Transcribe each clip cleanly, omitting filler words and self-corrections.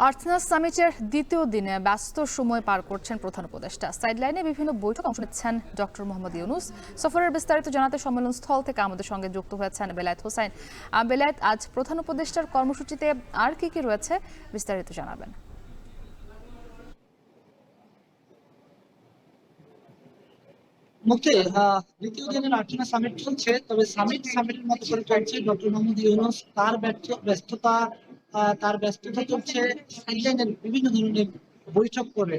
আর্থনা সামিটের দ্বিতীয় দিনে ব্যস্ত সময় পার করছেন প্রধান উপদেষ্টা। সাইডলাইনে বিভিন্ন বৈঠক অংশ নিচ্ছেন ডক্টর মোহাম্মদ ইউনুস। সফরের বিস্তারিত জানাতে সম্মেলন স্থল থেকে আমাদের সঙ্গে যুক্ত হয়েছেন বেলায়েত হোসাইন। বেলায়েত, আজ প্রধান উপদেষ্টার কর্মসূচিতে আর কি কি রয়েছে বিস্তারিত জানাবেন। মুক্তি দ্বিতীয় দিনের আর্টিনা সামিট চলছে, তবে সামিটের মতো করে চলছে ডক্টর মোহাম্মদ ইউনূস তার ব্যস্ততা। তার ব্যস্ততা চলছে সাইডলাইনের বিভিন্ন ধরনের বৈঠক করে।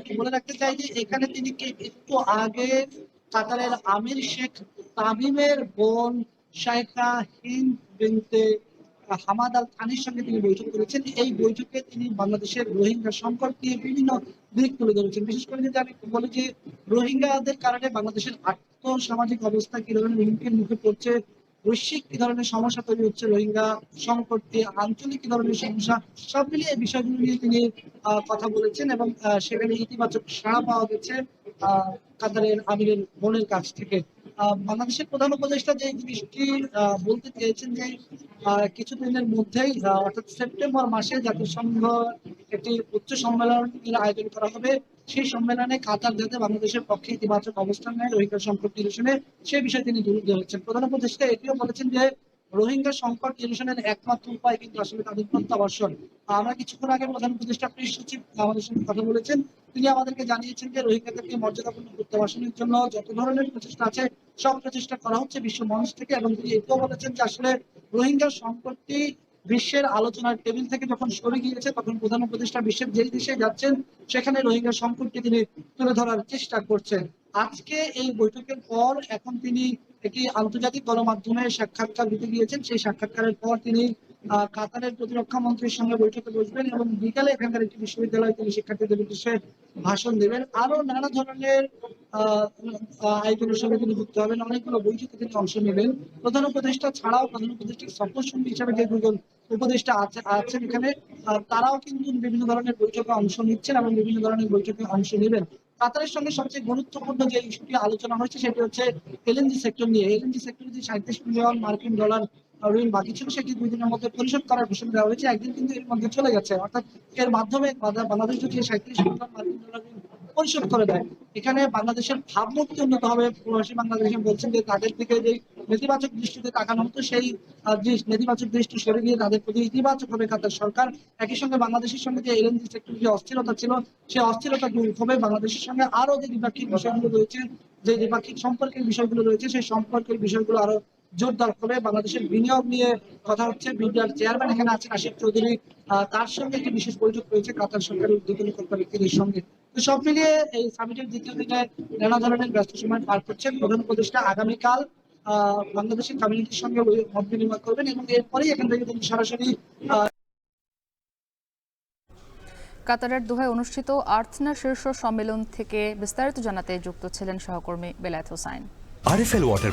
কি বলে রাখতে চাই যে এখানে তিনি একটু আগে কাতারের আমির শেখ তামিমের বোন শাইখা হিন্দ বিনতে হামাদ আল থানির সঙ্গে তিনি বৈঠক করেছেন। এই বৈঠকে তিনি বাংলাদেশের রোহিঙ্গা সংকট নিয়ে বিভিন্ন দিক তুলে ধরেছেন। বিশেষ করে যদি আমি বলি যে রোহিঙ্গাদের কারণে বাংলাদেশের আর্থসামাজিক অবস্থা কি ধরনের হুমকির মুখে পড়ছে, বৈশ্বিক কি ধরনের সমস্যা তৈরি হচ্ছে, রোহিঙ্গা সংকট নিয়ে আঞ্চলিক কি ধরনের সমস্যা, সব মিলিয়ে এই বিষয়গুলো নিয়ে তিনি কথা বলেছেন এবং সেখানে ইতিবাচক সাড়া পাওয়া গেছে কাতারের আমিরের বোনের কাছ থেকে। বাংলাদেশের প্রধান উপদেষ্টা যে জিনিসটি বলতে চেয়েছেন যে কিছুদিনের মধ্যেই অর্থাৎ সেপ্টেম্বর মাসে জাতিসংঘ একটি উচ্চ সম্মেলনের আয়োজন করা হবে। সেই সম্মেলনে কাতার যাতে বাংলাদেশের পক্ষে ইতিবাচক অবস্থান নেয় রোহিঙ্গা সংকট নিরসনে, সেই বিষয়ে তিনি গুরুত্ব দিয়েছেন। প্রধান উপদেষ্টা এটিও বলেছেন যে রোহিঙ্গা সংকট নিরসনের একমাত্র উপায় কিন্তু আসলে তাদের প্রত্যাবাসন। আমরা কিছুক্ষণ আগে প্রধান উপদেষ্টা প্রেস সচিব আমাদের সঙ্গে কথা বলেছেন। তিনি আমাদেরকে জানিয়েছেন যে রোহিঙ্গাদেরকে মর্যাদাপূর্ণ প্রত্যাবাসনের জন্য যত ধরনের প্রচেষ্টা আছে সব প্রচেষ্টা করা হচ্ছে বিশ্ব মঞ্চ থেকে। এবং তিনি এটাও বলেছেন যে আসলে রোহিঙ্গা সংকটটি বিশ্বের আলোচনার টেবিল থেকে যখন সরে গিয়েছে তখন প্রধান উপদেষ্টা বিশ্বের যেই দেশে যাচ্ছেন সেখানে রোহিঙ্গা সংকটকে তিনি তুলে ধরার চেষ্টা করছেন। আজকে এই বৈঠকের পর এখন তিনি একটি আন্তর্জাতিক গণমাধ্যমে সাক্ষাৎকার দিতে গিয়েছেন। সেই সাক্ষাৎকারের পর তিনি কাতারের প্রতিরক্ষা মন্ত্রীর সঙ্গে বৈঠকে বসবেন এবং বিকালে এখানকার একটি বিশ্ববিদ্যালয়ে তিনি শিক্ষার্থীদের উদ্দেশ্যে ভাষণ দেবেন। আরো নানা ধরনের আয়োজনের সঙ্গে তিনি যুক্ত হবেন, অনেকগুলো বৈঠকে তিনি অংশ নেবেন। প্রধান উপদেষ্টা ছাড়াও প্রধান উপদেষ্টার সফরসঙ্গী হিসাবে যে দুজন উপদেষ্টা আছেন এখানে, তারাও কিন্তু বিভিন্ন ধরনের বৈঠকে অংশ নিচ্ছেন এবং বিভিন্ন ধরনের বৈঠকে অংশ নেবেন। কাতারের সঙ্গে সবচেয়ে গুরুত্বপূর্ণ যে ইস্যুটি আলোচনা হয়েছে সেটি হচ্ছে এলএনজি সেক্টর নিয়ে। এলএনজি সেক্টরে যে 37 মিলিয়ন মার্কিন ডলার ঋণ বাকি ছিল সেটি 2 দিনের মধ্যে পরিশোধ করার ঘোষণা দেওয়া হয়েছে। একদিন কিন্তু এর মধ্যে চলে গেছে, অর্থাৎ এর মাধ্যমে বাংলাদেশ যদি 37 মিলিয়ন মার্কিন ডলার ঋণ পরিশোধ করে দেয়, এখানে বাংলাদেশের ভাবমূর্তি উন্নত হবে। প্রবাসী বাংলাদেশে বলছেন যে তাদের দিকে যে নেতিবাচক দৃষ্টিতে তাকানো হতো সেই নেতিবাচক দৃষ্টি সরে গিয়ে তাদের প্রতি ইতিবাচক হবে কাতার সরকার। একই সঙ্গে বাংলাদেশের সঙ্গে যে এলএনজি সেক্টরে যে অস্থিরতা ছিল সেই অস্থিরতা দূর হবে। বাংলাদেশের সঙ্গে আরো যে দ্বিপাক্ষিক বিষয়গুলো রয়েছে, যে দ্বিপাক্ষিক সম্পর্কের বিষয়গুলো রয়েছে, সেই সম্পর্কের বিষয়গুলো আরো জোরদার হবে। বাংলাদেশের বিনিয়োগ নিয়ে কথা হচ্ছে। বিডিআর চেয়ারম্যান এখানে আছেন আশিক চৌধুরী, তার সঙ্গে একটি বিশেষ বৈঠক রয়েছে কাতার সরকারের উদ্যোগী কর্মকর্তাদের সঙ্গে। তো সব মিলিয়ে এই সামিটের দ্বিতীয় দিনে নানা ধরনের ব্যস্ত সময় পার করছেন। প্রধান উপদেষ্টা আগামীকাল বাংলাদেশের কমিউনিটির সঙ্গে মত বিনিময় করবেন এবং এরপরেই এখান থেকে তিনি সরাসরি কাতারের দোহায় অনুষ্ঠিত আর্থনা শীর্ষ সম্মেলন থেকে বিস্তারিত জানাতে যুক্ত ছিলেন সহকর্মী বেলায়েত হোসাইন। RFL water